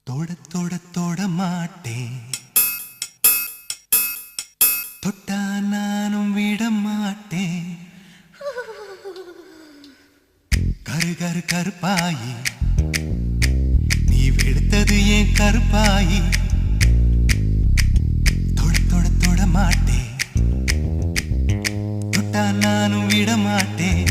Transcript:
தொட தொட தொட மாட்டேன், தொட்டா நானும் விட மாட்டேன். கரு கரு கருப்பாயி நீ வெளுத்தது ஏன் கருப்பாயி. தொட தொட தொட மாட்டேன், தொட்டா நானும் விட மாட்டேன்.